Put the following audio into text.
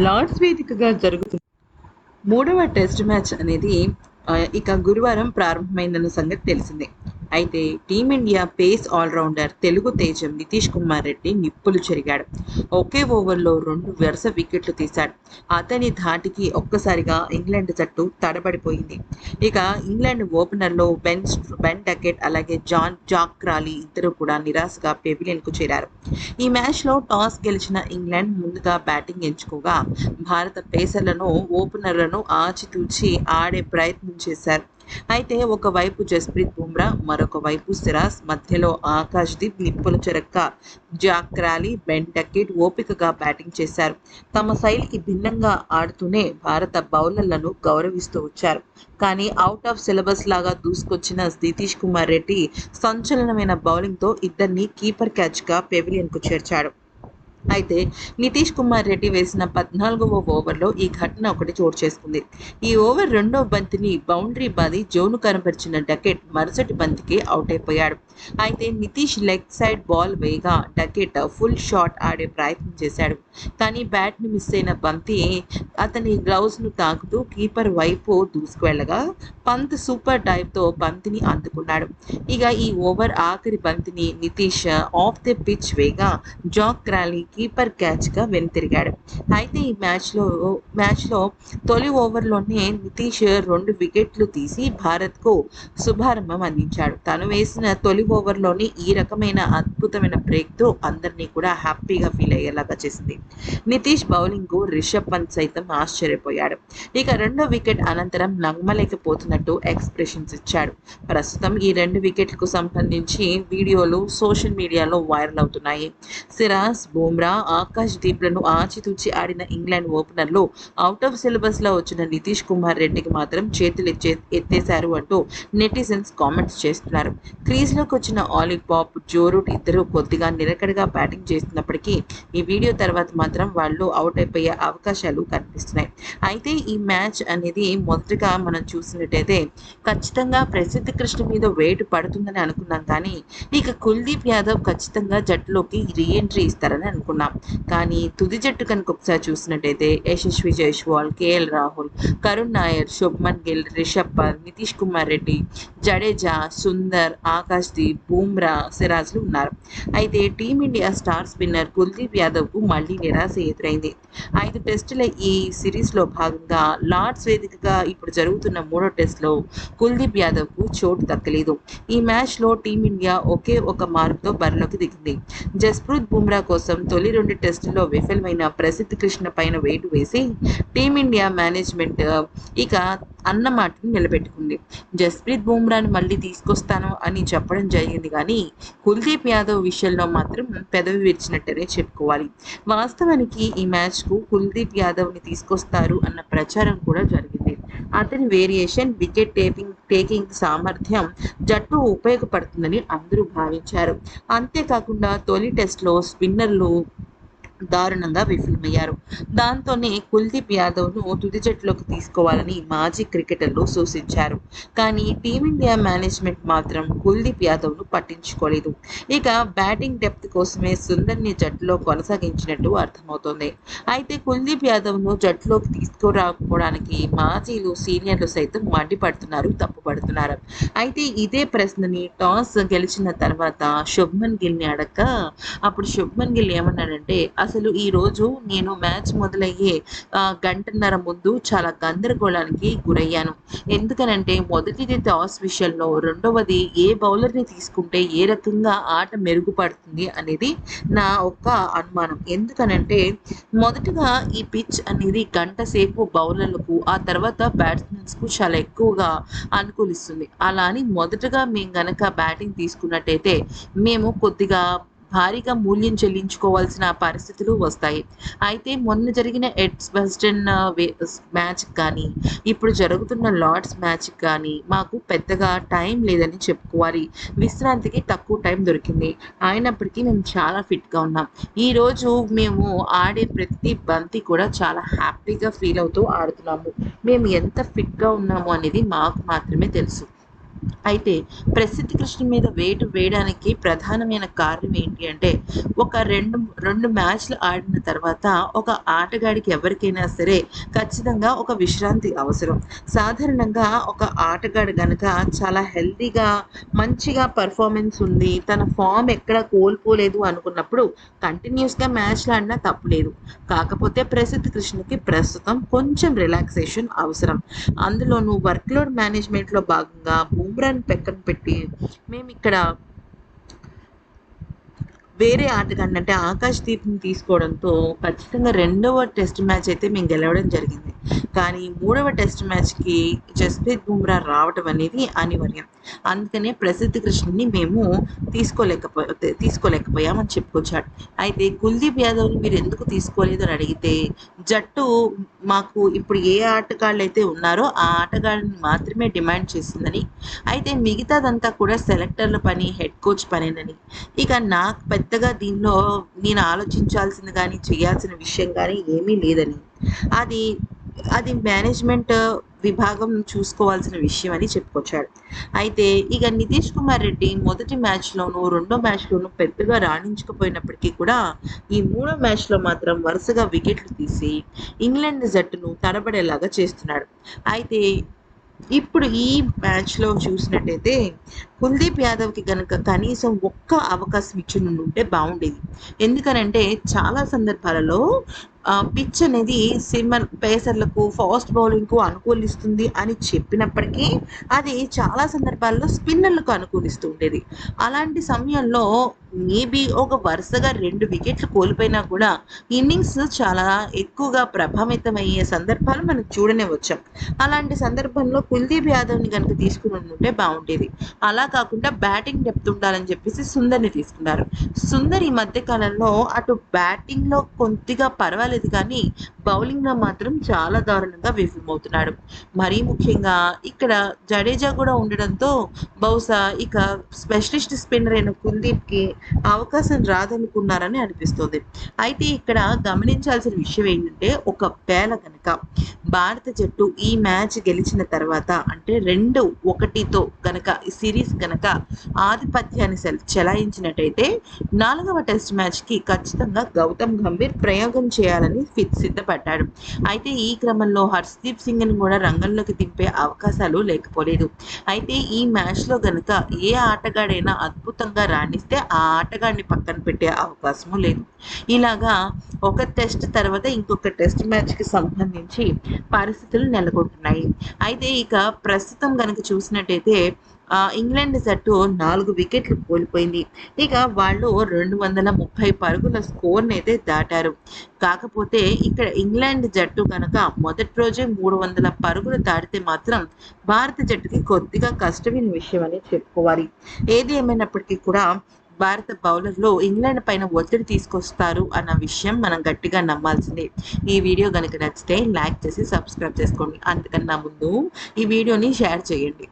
Lord's వేదికగా జరుగుతున్న మూడవ టెస్ట్ మ్యాచ్ అనేది ఇక గురువారం ప్రారంభమైందన్న సంగతి తెలిసిందే. అయితే టీమిండియా పేస్ ఆల్రౌండర్ తెలుగు తేజం నితీష్ కుమార్ రెడ్డి నిప్పులు చెరిగాడు. ఒకే ఓవర్లో 2 వరుస వికెట్లు తీశాడు. అతని ధాటికి ఒక్కసారిగా ఇంగ్లాండ్ జట్టు తడబడిపోయింది. ఇక ఇంగ్లాండ్ ఓపెనర్లో బెన్ డకెట్ అలాగే జాక్ క్రాలీ ఇద్దరు కూడా నిరాశగా పెవిలియన్కు చేరారు. ఈ మ్యాచ్లో టాస్ గెలిచిన ఇంగ్లాండ్ ముందుగా బ్యాటింగ్ ఎంచుకోగా భారత పేసర్లను ఓపెనర్లను ఆచితూచి ఆడే ప్రయత్నం చేశారు. అయితే ఒకవైపు జస్ప్రీత్ బుమ్రా, మరొక వైపు సిరాజ్, మధ్యలో ఆకాశ్దీప్ నిప్పుల చెరక్క జాక్ క్రాలీ, బెన్ డకెట్ ఓపికగా బ్యాటింగ్ చేశారు. తమ శైలికి భిన్నంగా ఆడుతూనే భారత బౌలర్లను గౌరవిస్తూ వచ్చారు. కానీ అవుట్ ఆఫ్ సిలబస్ లాగా దూసుకొచ్చిన నితీష్ కుమార్ రెడ్డి సంచలనమైన బౌలింగ్తో ఇద్దరిని కీపర్ క్యాచ్గా పెవిలియన్కు చేర్చాడు. అయితే నితీష్ కుమార్ రెడ్డి వేసిన 14వ ఓవర్లో ఈ ఘటన ఒకటి చోటు చేసుకుంది. ఈ ఓవర్ రెండో బంతిని బౌండరీ బాది జోను కనపరిచిన డకెట్ మరుసటి బంతికి అవుట్ అయిపోయాడు. అయితే నితీష్ లెగ్ సైడ్ బాల్ వేయగా డకెట్ ఫుల్ షాట్ ఆడే ప్రయత్నం చేశాడు. కానీ బ్యాట్ని మిస్ అయిన బంతి అతని గ్లౌస్ను తాకుతూ కీపర్ వైపు దూసుకువెళ్లగా పంత్ సూపర్ డైవ్తో బంతిని అందుకున్నాడు. ఇక ఈ ఓవర్ ఆఖరి బంతిని నితీష్ ఆఫ్ ది పిచ్ వేగా జాక్ క్రాలీ కీపర్ క్యాచ్గా వెనుతిరిగాడు. అయితే ఈ మ్యాచ్లో తొలి ఓవర్లోనే నితీష్ 2 వికెట్లు తీసి భారత్కు శుభారంభం అందించాడు. తను వేసిన తొలి ఓవర్లోనే ఈ రకమైన అద్భుతమైన బ్రేక్తో అందరినీ కూడా హ్యాపీగా ఫీల్ అయ్యేలాగా చేసింది. నితీష్ బౌలింగ్కు రిషబ్ పంత్ సైతం ఆశ్చర్యపోయాడు. ఇక రెండో వికెట్ అనంతరం నమ్మలేకపోతున్నట్టు ఎక్స్ప్రెషన్స్ ఇచ్చాడు. ప్రస్తుతం ఈ 2 వికెట్లకు సంబంధించి వీడియోలు సోషల్ మీడియాలో వైరల్ అవుతున్నాయి. సిరాజ్, బుమ్రా, ఆకాష్ దీప్లను ఆచితూచి ఆడిన ఇంగ్లాండ్ ఓపెనర్లు అవుట్ ఆఫ్ సిలబస్లో వచ్చిన నితీష్ కుమార్ రెడ్డికి మాత్రం చేతులు ఎత్తేశారు అంటూ నెటిజన్స్ కామెంట్స్ చేస్తున్నారు. క్రీజ్లోకి వచ్చిన ఆలివ్ పాప్, జో రూట్ ఇద్దరు కొద్దిగా నిలకడగా బ్యాటింగ్ చేస్తున్నప్పటికీ ఈ వీడియో తర్వాత మాత్రం వాళ్ళు అవుట్ అయిపోయే అవకాశాలు కనిపిస్తున్నాయి. అయితే ఈ మ్యాచ్ అనేది మొదటగా మనం చూసినట్టయితే ఖచ్చితంగా ప్రసిద్ధ కృష్ణ మీద వెయిట్ పడుతుందని అనుకున్నాం. కానీ ఇక కుల్దీప్ యాదవ్ ఖచ్చితంగా జట్టులోకి రీఎంట్రీ ఇస్తారని అనుకున్నాం. కానీ తుది జట్టు కనుక ఒకసారి చూసినట్టయితే యశస్వి జైస్వాల్, కేఎల్ రాహుల్, కరుణ్ నాయర్, శుభ్మన్ గిల్, రిషబ్ పంత్, నితీష్ కుమార్ రెడ్డి, జడేజా, సుందర్, ఆకాశ్దీప్, బుమ్రా, సిరాజ్లు ఉన్నారు. అయితే టీమిండియా స్టార్ స్పిన్నర్ కుల్దీప్ యాదవ్కు మళ్లీ నిరాశ ఎదురైంది. 5 టెస్టుల ఈ సిరీస్లో భాగంగా లార్డ్స్ వేదికగా ఇప్పుడు జరుగుతున్న 3వ టెస్టులో కుల్దీప్ యాదవ్కు చోటు దక్కలేదు. ఈ మ్యాచ్లో టీమిండియా ఒకే ఒక మార్కుతో బరిలోకి దిగింది. జస్ప్రీత్ బుమ్రా కోసం తొలి 2 టెస్టుల్లో విఫలమైన ప్రసిద్ధ్ కృష్ణ పైన వేటు వేసి టీమిండియా మేనేజ్మెంట్ ఇక అన్న మాటను నిలబెట్టుకుంది. జస్ప్రీత్ బుమ్రాను మళ్ళీ తీసుకొస్తాను అని చెప్పడం జరిగింది. కానీ కుల్దీప్ యాదవ్ విషయంలో మాత్రం పెదవి విరిచినట్టనే చెప్పుకోవాలి. వాస్తవానికి ఈ మ్యాచ్కు కుల్దీప్ యాదవ్ని తీసుకొస్తారు అన్న ప్రచారం కూడా జరిగింది. అతని వేరియేషన్, వికెట్ టేకింగ్ సామర్థ్యం జట్టు ఉపయోగపడుతుందని అందరూ భావించారు. అంతేకాకుండా తొలి టెస్ట్లో స్పిన్నర్లు దారుణంగా విఫలమయ్యారు. దాంతోనే కుల్దీప్ యాదవ్ను తుది జట్టులోకి తీసుకోవాలని మాజీ క్రికెటర్లు సూచించారు. కానీ టీమిండియా మేనేజ్మెంట్ మాత్రం కుల్దీప్ యాదవ్ను పట్టించుకోలేదు. ఇక బ్యాటింగ్ డెప్త్ కోసమే సుందర్ని జట్టులో కొనసాగించినట్టు అర్థమవుతోంది. అయితే కుల్దీప్ యాదవ్ను జట్టులోకి తీసుకురాకపోవడానికి మాజీలు, సీనియర్లు సైతం మండిపడుతున్నారు, తప్పుపడుతున్నారు. అయితే ఇదే ప్రశ్నని టాస్ గెలిచిన తర్వాత శుభ్మన్ గిల్ని అడగ్గా అప్పుడు శుభ్మన్ గిల్ ఏమన్నాడంటే, అసలు ఈరోజు నేను మ్యాచ్ మొదలయ్యే గంటన్నర ముందు చాలా గందరగోళానికి గురయ్యాను. ఎందుకనంటే మొదటిది టాస్ విషయంలో, రెండవది ఏ బౌలర్ని తీసుకుంటే ఏ రకంగా ఆట మెరుగుపడుతుంది అనేది నా ఒక్క అనుమానం. ఎందుకనంటే మొదటగా ఈ పిచ్ అనేది గంట సేపు బౌలర్లకు, ఆ తర్వాత బ్యాట్స్మెన్స్కు చాలా ఎక్కువగా అనుకూలిస్తుంది. అలా అని మొదటగా మేము గనక బ్యాటింగ్ తీసుకున్నట్టయితే మేము కొద్దిగా భారీగా మూల్యం చెల్లించుకోవాల్సిన పరిస్థితులు వస్తాయి. అయితే మొన్న జరిగిన ఎడ్జ్బాస్టన్ మ్యాచ్కి కానీ, ఇప్పుడు జరుగుతున్న లార్డ్స్ మ్యాచ్కి కానీ మాకు పెద్దగా టైం లేదని చెప్పుకోవాలి. విశ్రాంతికి తక్కువ టైం దొరికింది. అయినప్పటికీ మేము చాలా ఫిట్గా ఉన్నాం. ఈరోజు మేము ఆడే ప్రతి బంతి కూడా చాలా హ్యాపీగా ఫీల్ అవుతూ ఆడుతున్నాము. మేము ఎంత ఫిట్గా ఉన్నాము అనేది మాకు మాత్రమే తెలుసు. అయితే ప్రసిద్ధ కృష్ణ మీద వేటు వేయడానికి ప్రధానమైన కారణం ఏంటి అంటే ఒక రెండు మ్యాచ్లు ఆడిన తర్వాత ఒక ఆటగాడికి ఎవరికైనా సరే ఖచ్చితంగా ఒక విశ్రాంతి అవసరం. సాధారణంగా ఒక ఆటగాడు గనక చాలా హెల్తీగా మంచిగా పర్ఫార్మెన్స్ ఉంది, తన ఫామ్ ఎక్కడ కోల్పోలేదు అనుకున్నప్పుడు కంటిన్యూస్గా మ్యాచ్లు ఆడినా తప్పులేదు. కాకపోతే ప్రసిద్ధ కృష్ణకి ప్రస్తుతం కొంచెం రిలాక్సేషన్ అవసరం. అందులోనూ వర్క్‌లోడ్ మేనేజ్‌మెంట్‌లో భాగంగా బూమ్రాని పక్కన పెట్టి మేమిక్కడ వేరే ఆటగాడిని అంటే ఆకాష్‌దీప్‌ని తీసుకోవడంతో ఖచ్చితంగా రెండవ టెస్ట్ మ్యాచ్ అయితే మేము గెలవడం జరిగింది. కానీ మూడవ టెస్ట్ మ్యాచ్‌కి జస్‌ప్రీత్ బుమ్రా రావటం అనేది అనివార్యం. అందుకనే ప్రసిద్ధ్ కృష్ణని మేము తీసుకోలేకపోయామని చెప్పుకొచ్చాడు. అయితే కుల్దీప్ యాదవ్‌ని మీరెందుకు తీసుకోలేదు అని అడిగితే జట్టు మాకు ఇప్పుడు ఏ ఆటగాళ్ళైతే ఉన్నారో ఆ ఆటగాళ్ళని మాత్రమే డిమాండ్ చేసిందని, అయితే మిగతాదంతా కూడా సెలెక్టర్ల పని, హెడ్ కోచ్ పనేనని, ఇక నాకు పెద్దగా దీనిలో నేను ఆలోచించాల్సింది గానీ, చేయాల్సిన విషయం గానీ ఏమీ లేదని, అది అది మేనేజ్మెంట్ విభాగం చూసుకోవాల్సిన విషయం అని చెప్పుకొచ్చాడు. అయితే ఇక నితీష్ కుమార్ రెడ్డి మొదటి మ్యాచ్‌లోనూ, రెండో మ్యాచ్‌లోనూ పెద్దగా రాణించకపోయినప్పటికీ కూడా ఈ మూడో మ్యాచ్‌లో మాత్రం వరుసగా వికెట్లు తీసి ఇంగ్లాండ్ జట్టును తడబడేలాగా చేస్తున్నాడు. అయితే ఇప్పుడు ఈ మ్యాచ్‌లో చూసినట్టయితే కుల్దీప్ యాదవ్‌కి గనక కనీసం ఒక్క అవకాశం ఇచ్చుండుంటే బావుండేది. ఎందుకనంటే చాలా సందర్భాలలో పిచ్ అనేది పేసర్లకు, ఫాస్ట్ బౌలింగ్‌కు అనుకూలిస్తుంది అని చెప్పినప్పటికీ అది చాలా సందర్భాల్లో స్పిన్నర్‌లకు అనుకూలిస్తూ ఉండేది. అలాంటి సమయంలో మేబీ ఒక వరుసగా 2 వికెట్లు కోల్పోయినా కూడా ఇన్నింగ్స్ చాలా ఎక్కువగా ప్రభావితమయ్యే సందర్భాలు మనం చూడనే వచ్చాం. అలాంటి సందర్భంలో కుల్దీప్ యాదవ్‌ని గనుక తీసుకునుంటే బావుండేది. అలా కాకుండా బ్యాటింగ్ డెప్త్ ఉండాలని చెప్పేసి సుందర్‌ని తీసుకున్నారు. సుందర్ ఈ మధ్య కాలంలో అటు బ్యాటింగ్‌లో కొద్దిగా పర్వాలేదు కానీ, బౌలింగ్‌లో మాత్రం చాలా దారుణంగా విఫలమవుతున్నాడు. మరీ ముఖ్యంగా ఇక్కడ జడేజా కూడా ఉండడంతో బహుశా ఇక స్పెషలిస్ట్ స్పిన్నర్ అయిన కుల్దీప్‌కి అవకాశం రాదనుకున్నారని అనిపిస్తుంది. అయితే ఇక్కడ గమనించాల్సిన విషయం ఏంటంటే ఒకవేళ గనక భారత జట్టు ఈ మ్యాచ్ గెలిచిన తర్వాత అంటే 2-1తో గనక ఈ సిరీస్ గనక ఆధిపత్యాన్ని చెలాయించినట్టయితే 4వ టెస్ట్ మ్యాచ్‌కి ఖచ్చితంగా గౌతమ్ గంభీర్ ప్రయోగం చేయాలని సిద్ధపడ్డాడు. అయితే ఈ క్రమంలో హర్షదీప్ సింగ్‌ని కూడా రంగంలోకి దింపే అవకాశాలు లేకపోలేదు. అయితే ఈ మ్యాచ్‌లో గనక ఏ ఆటగాడైనా అద్భుతంగా రాణిస్తే ఆ ఆటగాడిని పక్కన పెట్టే అవకాశము లేదు. ఇలాగా ఒక టెస్ట్ తర్వాత ఇంకొక టెస్ట్ మ్యాచ్‌కి సంబంధించి పరిస్థితులు నెలకొంటున్నాయి. అయితే ఇక ప్రస్తుతం గనక చూసినట్టయితే ఇంగ్లాండ్ జట్టు 4 వికెట్లు కోల్పోయింది. ఇక వాళ్ళు 230 పరుగుల స్కోర్‌నైతే దాటారు. కాకపోతే ఇక్కడ ఇంగ్లాండ్ జట్టు గనక మొదటి రోజే 300 పరుగులు దాటితే మాత్రం భారత జట్టుకి కొద్దిగా కష్టమైన విషయం అని చెప్పుకోవాలి. ఏది ఏమైనప్పటికీ కూడా భారత బౌలర్లు ఇంగ్లాండ్ పైన ఒత్తిడి తీసుకొస్తారు అన్న విషయం మనం గట్టిగా నమ్మాల్సిందే. ఈ వీడియో గనుక నచ్చితే లైక్ చేసి సబ్స్క్రైబ్ చేసుకోండి. అంతకన్నా ముందు ఈ వీడియోని షేర్ చేయండి.